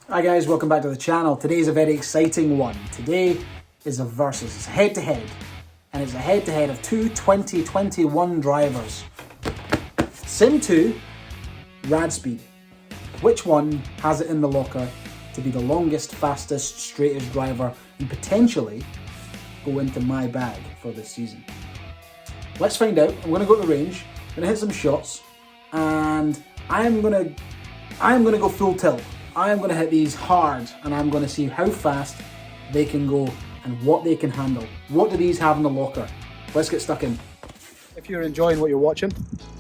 Hi guys, welcome back to the channel. Today's a very exciting one. Today is a versus, it's a head-to-head. And it's a head-to-head of two 2021 drivers. SIM2, RADSPEED. Which one has it in the locker to be the longest, fastest, straightest driver and potentially go into my bag for this season? Let's find out. I'm going to go to the range, I'm going to hit some shots, and I'm going to go full tilt. I am going to hit these hard, and I'm going to see how fast they can go and what they can handle. What do these have in the locker? Let's get stuck in. If you're enjoying what you're watching,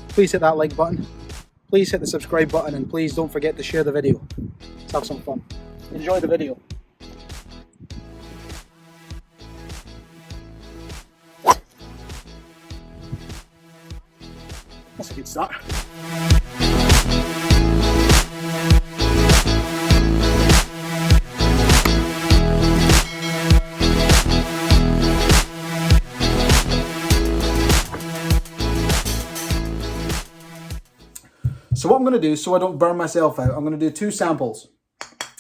please hit that like button. Please hit the subscribe button, and please don't forget to share the video. Let's have some fun. Enjoy the video. That's a good start. So what I'm going to do, so I don't burn myself out, I'm going to do two samples.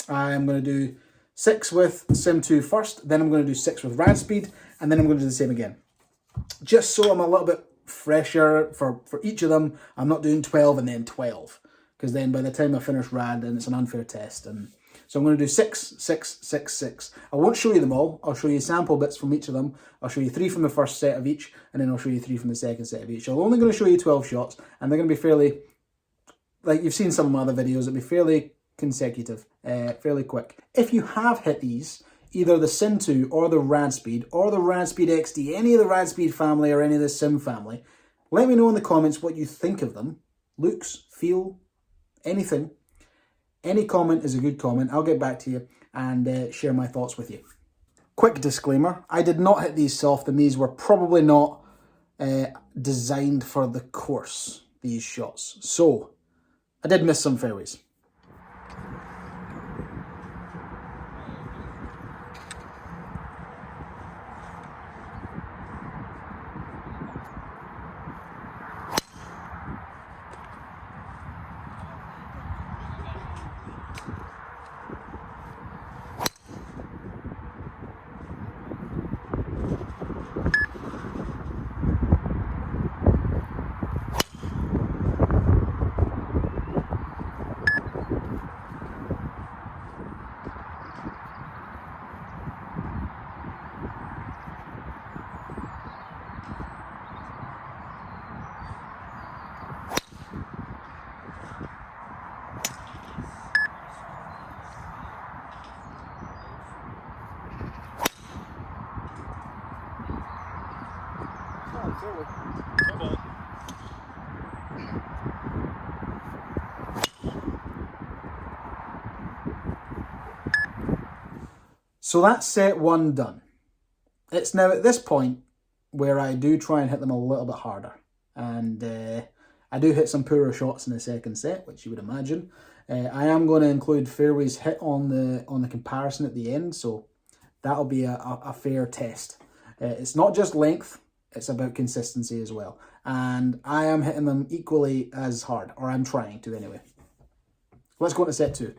I'm going to do 6 with SIM2 first, then I'm going to do 6 with RADSPEED, and then I'm going to do the same again. Just so I'm a little bit fresher for each of them. I'm not doing 12 and then 12, because then by the time I finish RAD, then it's an unfair test. And so I'm going to do 6, 6, 6, 6. I won't show you them all. I'll show you sample bits from each of them. I'll show you 3 from the first set of each, and then I'll show you 3 from the second set of each. I'm only going to show you 12 shots, and they're going to be fairly, like you've seen some of my other videos, it'll be fairly consecutive, fairly quick. If you have hit these, either the SIM2 or the RADSPEED or the RADSPEED XD, any of the RADSPEED family or any of the SIM family, let me know in the comments what you think of them. Looks, feel, anything. Any comment is a good comment. I'll get back to you and share my thoughts with you. Quick disclaimer, I did not hit these soft, and these were probably not designed for the course, these shots. So I did miss some fairways. So that's set 1 done. It's now at this point where I do try and hit them a little bit harder. And I do hit some poorer shots in the second set, which you would imagine. I am going to include fairways hit on the comparison at the end, so that'll be a fair test. It's not just length, it's about consistency as well. And I am hitting them equally as hard, or I'm trying to anyway. Let's go into set 2.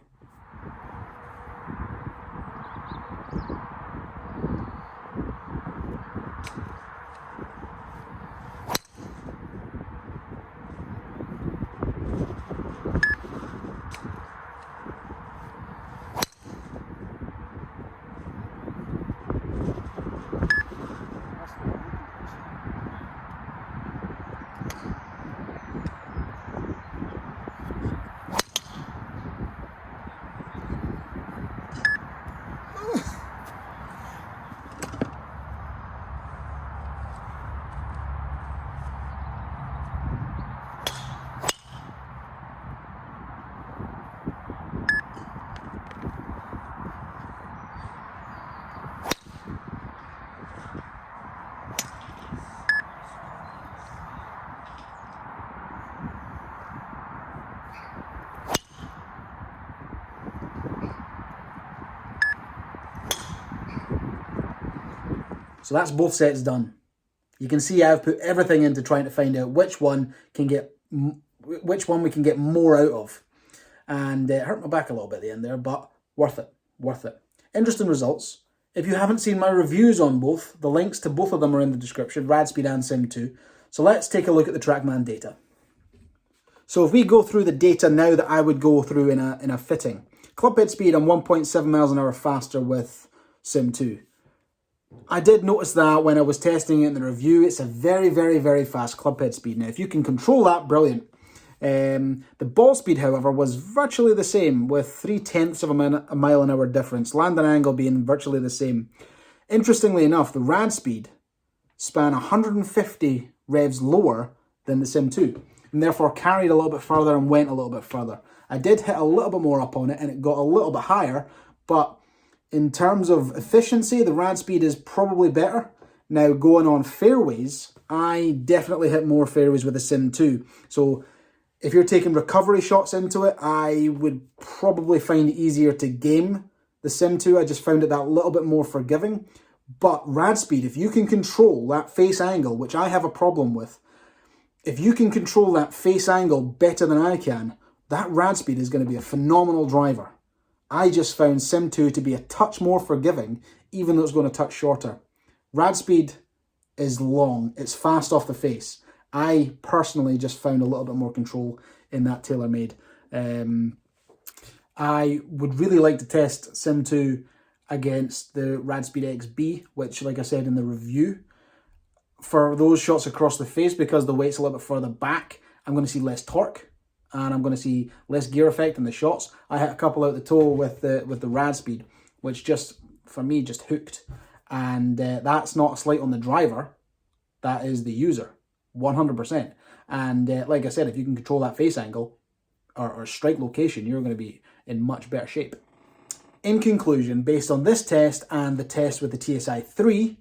So that's both sets done. You can see I've put everything into trying to find out which one we can get more out of. And it hurt my back a little bit at the end there, but Worth it, worth it. Interesting results. If you haven't seen my reviews on both, the links to both of them are in the description, RADSPEED and SIM2. So let's take a look at the TrackMan data. So if we go through the data now that I would go through in a fitting. Club head speed, I'm 1.7 miles an hour faster with SIM2. I did notice that when I was testing it in the review. It's a very, very, very fast club head speed. Now, if you can control that, brilliant. The ball speed, however, was virtually the same with 0.3 of a mile an hour difference. Landing angle being virtually the same. Interestingly enough, the RADSPEED span 150 revs lower than the SIM2 and therefore carried a little bit further and went a little bit further. I did hit a little bit more up on it and it got a little bit higher, but in terms of efficiency, the RADSPEED is probably better. Now, going on fairways, I definitely hit more fairways with the SIM2. So if you're taking recovery shots into it, I would probably find it easier to game the SIM2. I just found it that little bit more forgiving. But RADSPEED, if you can control that face angle, which I have a problem with, if you can control that face angle better than I can, that RADSPEED is going to be a phenomenal driver. I just found SIM2 to be a touch more forgiving, even though it's going to touch shorter. RADSPEED is long. It's fast off the face. I personally just found a little bit more control in that TaylorMade. I would really like to test SIM2 against the RADSPEED XB, which, like I said in the review, for those shots across the face, because the weight's a little bit further back, I'm going to see less torque and I'm going to see less gear effect in the shots. I hit a couple out the toe with the RADSPEED, which just, for me, just hooked. And that's not a slight on the driver. That is the user, 100%. And like I said, if you can control that face angle or strike location, you're going to be in much better shape. In conclusion, based on this test and the test with the TSi 3,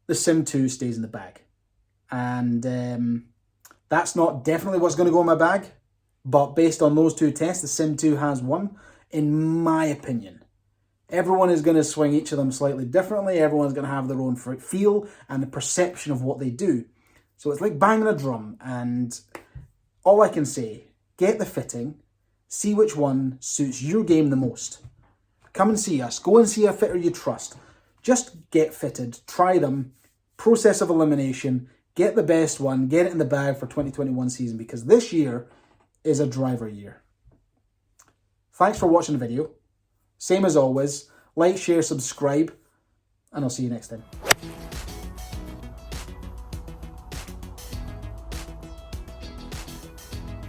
the SIM2 stays in the bag. And that's not definitely what's going to go in my bag, but based on those two tests, the SIM2 has won, in my opinion. Everyone is going to swing each of them slightly differently. Everyone's going to have their own feel and the perception of what they do. So it's like banging a drum, and all I can say, get the fitting, see which one suits your game the most. Come and see us. Go and see a fitter you trust. Just get fitted, try them, process of elimination, get the best one, get it in the bag for 2021 season, because this year is a driver year. Thanks for watching the video. Same as always, like, share, subscribe, and I'll see you next time.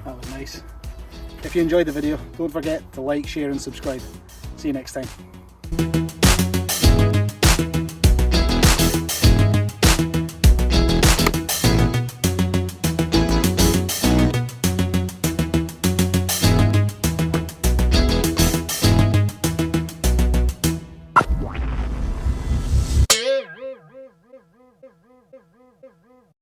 That was nice. If you enjoyed the video, don't forget to like, share, and subscribe. See you next time.